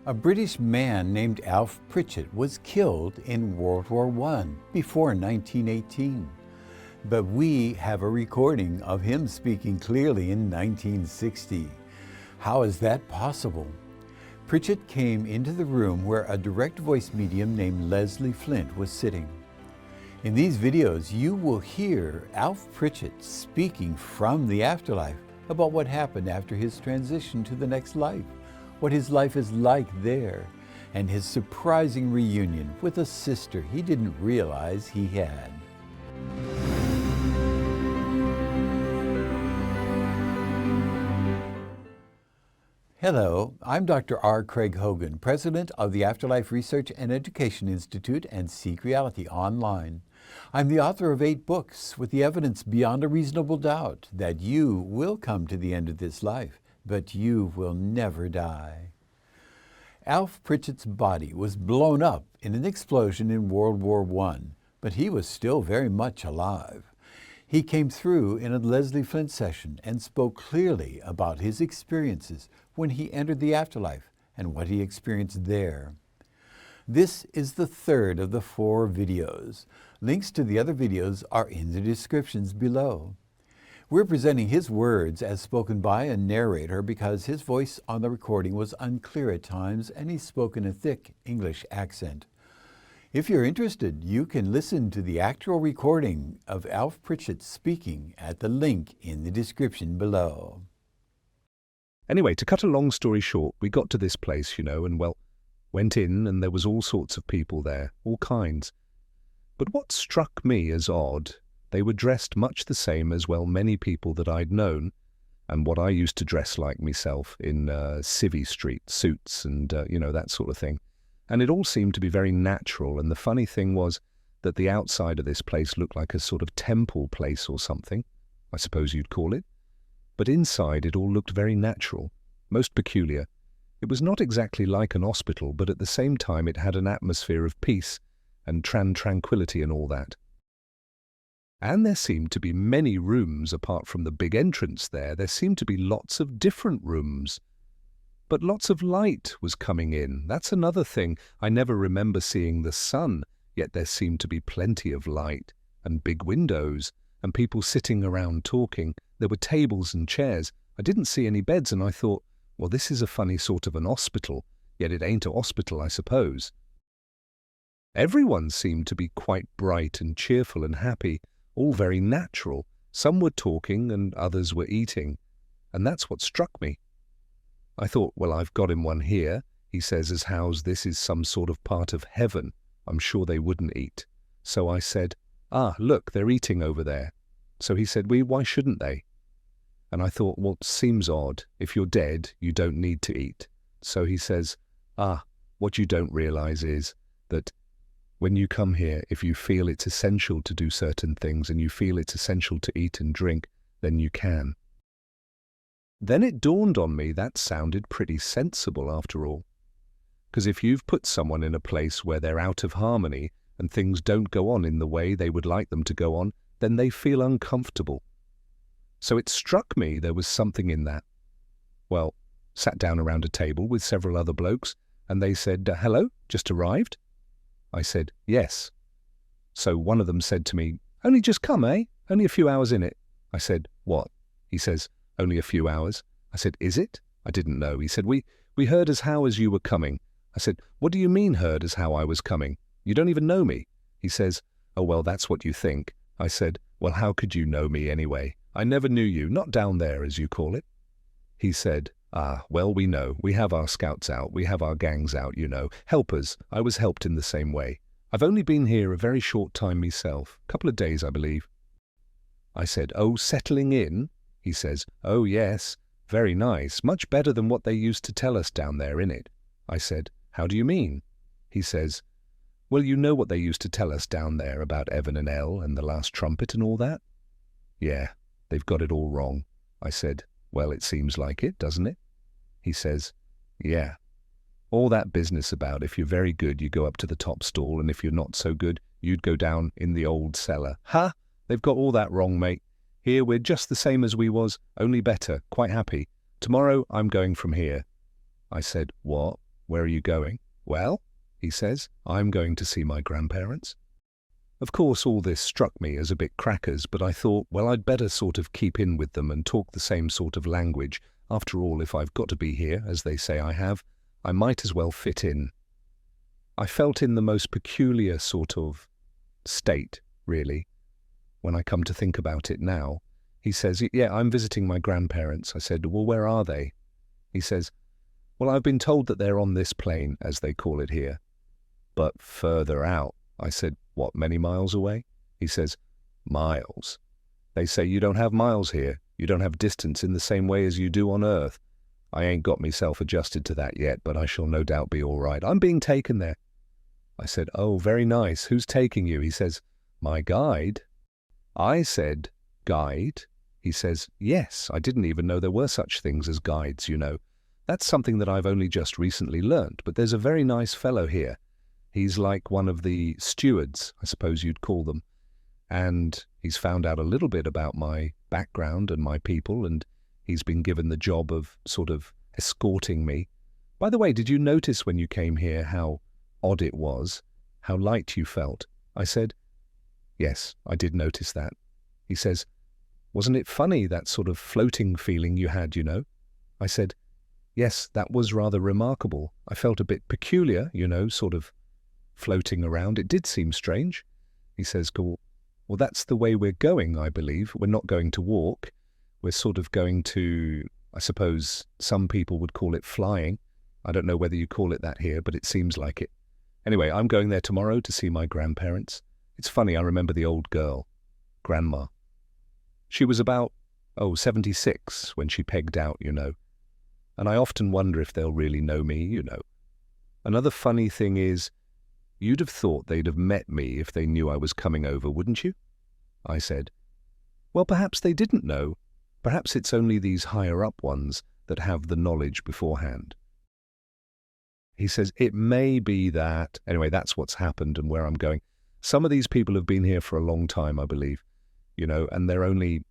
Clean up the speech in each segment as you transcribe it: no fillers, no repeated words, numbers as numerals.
A British man named Alf Pritchett was killed in World War I before 1918. But we have a recording of him speaking clearly in 1960. How is that possible? Pritchett came into the room where a direct voice medium named Leslie Flint was sitting. In these videos, you will hear Alf Pritchett speaking from the afterlife about what happened after his transition to the next life, what his life is like there, and his surprising reunion with a sister he didn't realize he had. Hello, I'm Dr. R. Craig Hogan, President of the Afterlife Research and Education Institute and Seek Reality Online. I'm the author of 8 books with the evidence beyond a reasonable doubt that you will come to the end of this life, but you will never die. Alf Pritchett's body was blown up in an explosion in World War I, but he was still very much alive. He came through in a Leslie Flint session and spoke clearly about his experiences when he entered the afterlife and what he experienced there. This is the third of the 4 videos. Links to the other videos are in the descriptions below. We're presenting his words as spoken by a narrator because his voice on the recording was unclear at times and he spoke in a thick English accent. If you're interested, you can listen to the actual recording of Alf Pritchett speaking at the link in the description below. Anyway, to cut a long story short, we got to this place, and went in and there was all sorts of people there, all kinds. But what struck me as odd, they were dressed much the same as many people that I'd known, and what I used to dress like myself in civvy street suits and, that sort of thing. And it all seemed to be very natural, and the funny thing was that the outside of this place looked like a sort of temple place or something, I suppose you'd call it. But inside it all looked very natural, most peculiar. It was not exactly like an hospital, but at the same time it had an atmosphere of peace and tranquility and all that. And there seemed to be many rooms apart from the big entrance there. There seemed to be lots of different rooms. But lots of light was coming in. That's another thing. I never remember seeing the sun, yet there seemed to be plenty of light, and big windows, and people sitting around talking. There were tables and chairs. I didn't see any beds, and I thought, well, this is a funny sort of an hospital, yet it ain't a hospital, I suppose. Everyone seemed to be quite bright and cheerful and happy, all very natural. Some were talking and others were eating, and that's what struck me. I thought, well, I've got him one here. He says as how's this is some sort of part of heaven. I'm sure they wouldn't eat. So I said, look, they're eating over there. So he said, why shouldn't they? And I thought, well, it seems odd. If you're dead, you don't need to eat. So he says, what you don't realize is that when you come here, if you feel it's essential to do certain things and you feel it's essential to eat and drink, then you can. Then it dawned on me that sounded pretty sensible after all. Because if you've put someone in a place where they're out of harmony and things don't go on in the way they would like them to go on, then they feel uncomfortable. So it struck me there was something in that. Well, sat down around a table with several other blokes and they said, hello, just arrived? I said, yes. So one of them said to me, only just come, eh? Only a few hours in it. I said, what? He says, only a few hours. I said, is it? I didn't know. He said, we heard as how as you were coming. I said, what do you mean heard as how I was coming? You don't even know me. He says, oh, well, that's what you think. I said, well, how could you know me anyway? I never knew you, not down there as you call it. He said, well, we know. We have our scouts out. We have our gangs out, Helpers. I was helped in the same way. I've only been here a very short time myself. Couple of days, I believe. I said, oh, settling in? He says, oh, yes, very nice, much better than what they used to tell us down there, innit? I said, how do you mean? He says, well, you know what they used to tell us down there about Evan and Elle and the last trumpet and all that? Yeah, they've got it all wrong. I said, well, it seems like it, doesn't it? He says, yeah. All that business about if you're very good, you go up to the top stall, and if you're not so good, you'd go down in the old cellar. Ha! They've got all that wrong, mate. Here we're just the same as we was, only better, quite happy. Tomorrow I'm going from here. I said, what? "Where are you going?" "Well," he says, "I'm going to see my grandparents." Of course, all this struck me as a bit crackers, but I thought, well, I'd better sort of keep in with them and talk the same sort of language. After all, if I've got to be here, as they say I have, I might as well fit in. I felt in the most peculiar sort of state, really, when I come to think about it now. He says, "Yeah, I'm visiting my grandparents." I said, "Well, where are they?" He says, "Well, I've been told that they're on this plane, as they call it here, but further out." I said, "What, many miles away?" He says, "Miles. They say you don't have miles here. You don't have distance in the same way as you do on Earth. I ain't got myself adjusted to that yet, but I shall no doubt be all right. I'm being taken there." I said, "Oh, very nice. Who's taking you?" He says, "My guide." I said, "Guide?" He says, "Yes, I didn't even know there were such things as guides, you know. That's something that I've only just recently learnt, but there's a very nice fellow here. He's like one of the stewards, I suppose you'd call them, and he's found out a little bit about my background and my people, and he's been given the job of sort of escorting me. By the way, did you notice when you came here how odd it was, how light you felt?" I said, "Yes, I did notice that." He says, "Wasn't it funny, that sort of floating feeling you had, you know?" I said, "Yes, that was rather remarkable. I felt a bit peculiar, you know, sort of floating around. It did seem strange." He says, "Cool. Well, that's the way we're going, I believe. We're not going to walk. We're sort of going to, I suppose some people would call it flying. I don't know whether you call it that here, but it seems like it. Anyway, I'm going there tomorrow to see my grandparents. It's funny, I remember the old girl, Grandma. She was about, 76 when she pegged out, you know. And I often wonder if they'll really know me, you know. Another funny thing is, you'd have thought they'd have met me if they knew I was coming over, wouldn't you?" I said, "Well, perhaps they didn't know. Perhaps it's only these higher-up ones that have the knowledge beforehand." He says, "It may be that." Anyway, that's what's happened and where I'm going. Some of these people have been here for a long time, I believe, you know, and they're only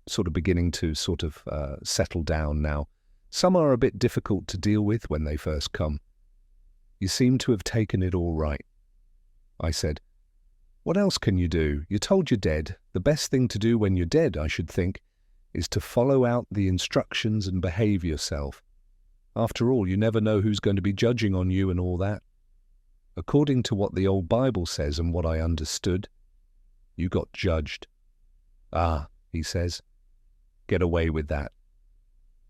sort of beginning to sort of settle down now. Some are a bit difficult to deal with when they first come. "You seem to have taken it all right." I said, "What else can you do? You're told you're dead. The best thing to do when you're dead, I should think, is to follow out the instructions and behave yourself. After all, you never know who's going to be judging on you and all that. According to what the old Bible says and what I understood, you got judged." "Ah," he says, "get away with that.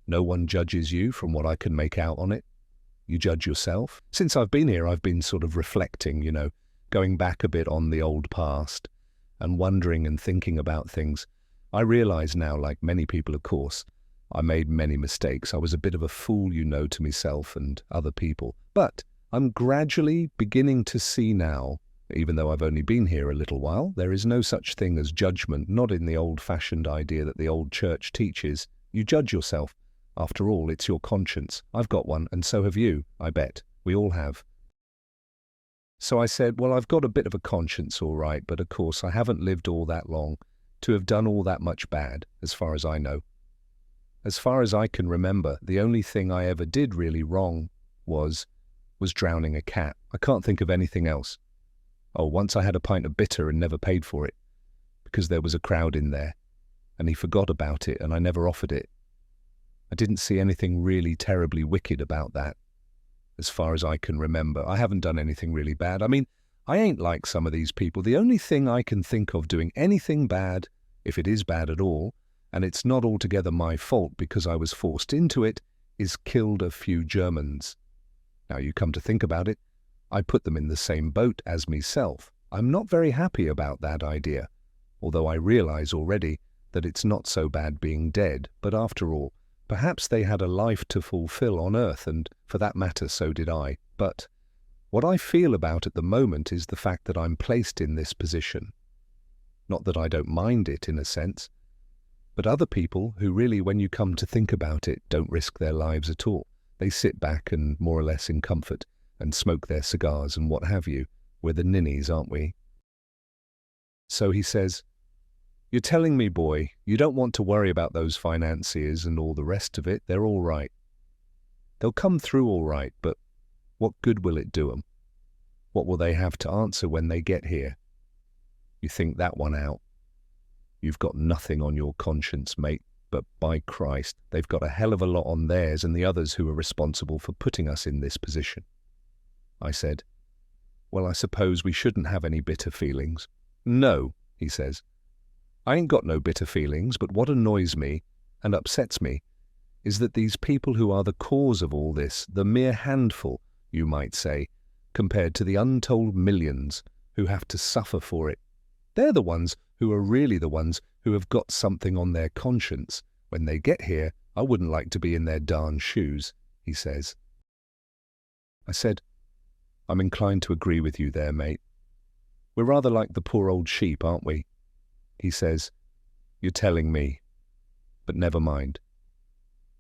No one judges you from what I can make out on it. You judge yourself." Since I've been here, I've been sort of reflecting, you know, going back a bit on the old past and wondering and thinking about things. I realize now, like many people, of course, I made many mistakes. I was a bit of a fool, you know, to myself and other people. But I'm gradually beginning to see now, even though I've only been here a little while, there is no such thing as judgment, not in the old-fashioned idea that the old church teaches. You judge yourself. After all, it's your conscience. I've got one, and so have you, I bet. We all have. So I said, well, I've got a bit of a conscience, all right, but of course I haven't lived all that long to have done all that much bad, as far as I know. As far as I can remember, the only thing I ever did really wrong was drowning a cat. I can't think of anything else. Oh, once I had a pint of bitter and never paid for it, because there was a crowd in there, and he forgot about it and I never offered it. I didn't see anything really terribly wicked about that, as far as I can remember. I haven't done anything really bad. I mean, I ain't like some of these people. The only thing I can think of doing anything bad, if it is bad at all, and it's not altogether my fault because I was forced into it, is killed a few Germans. Now you come to think about it, I put them in the same boat as myself. I'm not very happy about that idea, although I realize already that it's not so bad being dead, but after all, perhaps they had a life to fulfill on Earth, and for that matter so did I. But what I feel about at the moment is the fact that I'm placed in this position. Not that I don't mind it in a sense, but other people who really, when you come to think about it, don't risk their lives at all. They sit back and more or less in comfort and smoke their cigars and what have you. We're the ninnies, aren't we? So he says, "You're telling me, boy, you don't want to worry about those financiers and all the rest of it. They're all right. They'll come through all right, but What good will it do 'em? What will they have to answer when they get here? You think that one out. You've got nothing on your conscience, mate, but by Christ, they've got a hell of a lot on theirs and the others who are responsible for putting us in this position. I said, well, I suppose we shouldn't have any bitter feelings. No, he says. I ain't got no bitter feelings, but what annoys me and upsets me is that these people who are the cause of all this, the mere handful, you might say, compared to the untold millions who have to suffer for it, they're the ones who are really the ones who have got something on their conscience. When they get here, I wouldn't like to be in their darn shoes, he says. I said, I'm inclined to agree with you there, mate. We're rather like the poor old sheep, aren't we? He says, you're telling me. But never mind.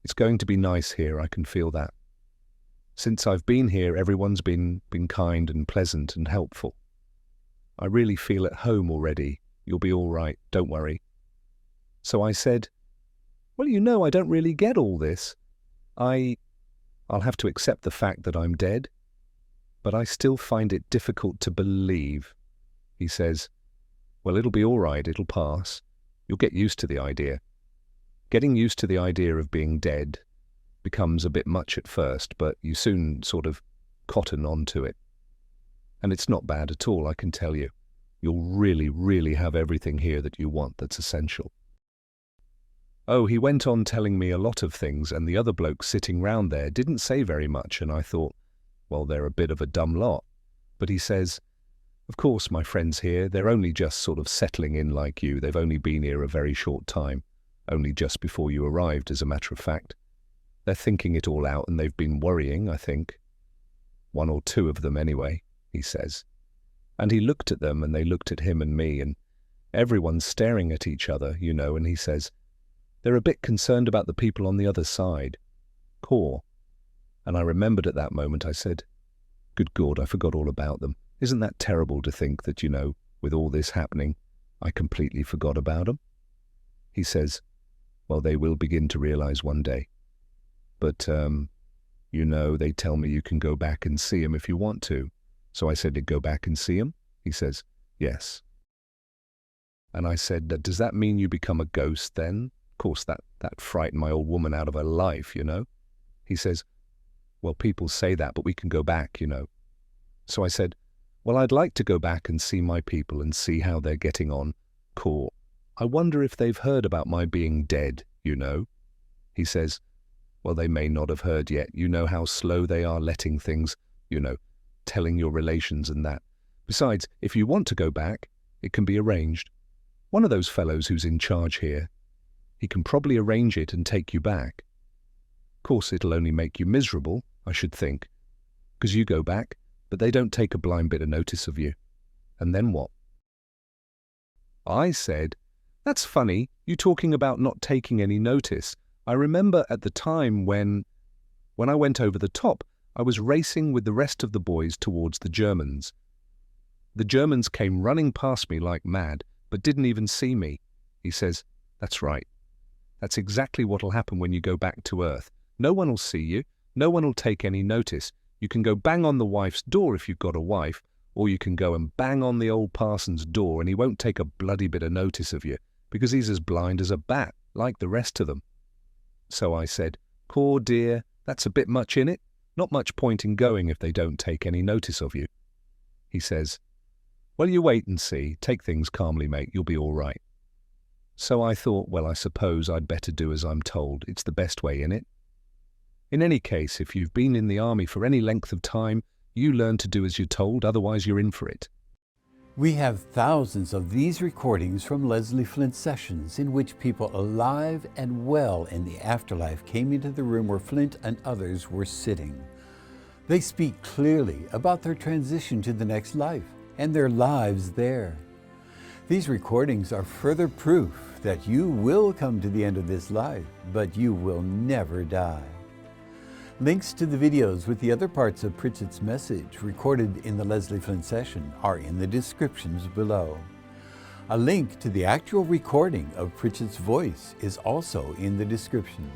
It's going to be nice here, I can feel that. Since I've been here, everyone's been kind and pleasant and helpful. I really feel at home already. You'll be all right, don't worry. So I said, well, you know, I don't really get all this. I'll have to accept the fact that I'm dead, but I still find it difficult to believe. He says, well, it'll be all right, it'll pass. You'll get used to the idea. Getting used to the idea of being dead becomes a bit much at first, but you soon sort of cotton onto it. And it's not bad at all, I can tell you. You'll really, really have everything here that you want that's essential. Oh, he went on telling me a lot of things, and the other blokes sitting round there didn't say very much, and I thought, well, they're a bit of a dumb lot. But he says, of course, my friends here, they're only just sort of settling in like you. They've only been here a very short time, only just before you arrived, as a matter of fact. They're thinking it all out, and they've been worrying, I think. One or two of them anyway, he says. And he looked at them, and they looked at him and me, and everyone's staring at each other, you know, and he says, they're a bit concerned about the people on the other side. Core. And I remembered at that moment, I said, good God, I forgot all about them. Isn't that terrible to think that, you know, with all this happening, I completely forgot about them? He says, well, they will begin to realize one day. But, you know, they tell me you can go back and see them if you want to. So I said, go back and see him? He says, yes. And I said, does that mean you become a ghost then? Of course, that frightened my old woman out of her life, you know. He says, well, people say that, but we can go back, you know. So I said, well, I'd like to go back and see my people and see how they're getting on. Core. I wonder if they've heard about my being dead, you know. He says, well, they may not have heard yet. You know how slow they are letting things, you know, telling your relations and that. Besides, if you want to go back, it can be arranged. One of those fellows who's in charge here, he can probably arrange it and take you back. Of course, it'll only make you miserable, I should think, because you go back, but they don't take a blind bit of notice of you. And then what? I said, that's funny, you talking about not taking any notice. I remember at the time when I went over the top, I was racing with the rest of the boys towards the Germans. The Germans came running past me like mad, but didn't even see me. He says, that's right. That's exactly what'll happen when you go back to Earth. No one will see you. No one will take any notice. You can go bang on the wife's door if you've got a wife, or you can go and bang on the old parson's door and he won't take a bloody bit of notice of you, because he's as blind as a bat, like the rest of them. So I said, poor dear, that's a bit much in it. Not much point in going if they don't take any notice of you. He says, well, you wait and see. Take things calmly, mate. You'll be all right. So I thought, well, I suppose I'd better do as I'm told. It's the best way, innit? In any case, if you've been in the army for any length of time, you learn to do as you're told, otherwise you're in for it. We have thousands of these recordings from Leslie Flint's sessions in which people alive and well in the afterlife came into the room where Flint and others were sitting. They speak clearly about their transition to the next life and their lives there. These recordings are further proof that you will come to the end of this life, but you will never die. Links to the videos with the other parts of Pritchett's message recorded in the Leslie Flint session are in the descriptions below. A link to the actual recording of Pritchett's voice is also in the descriptions.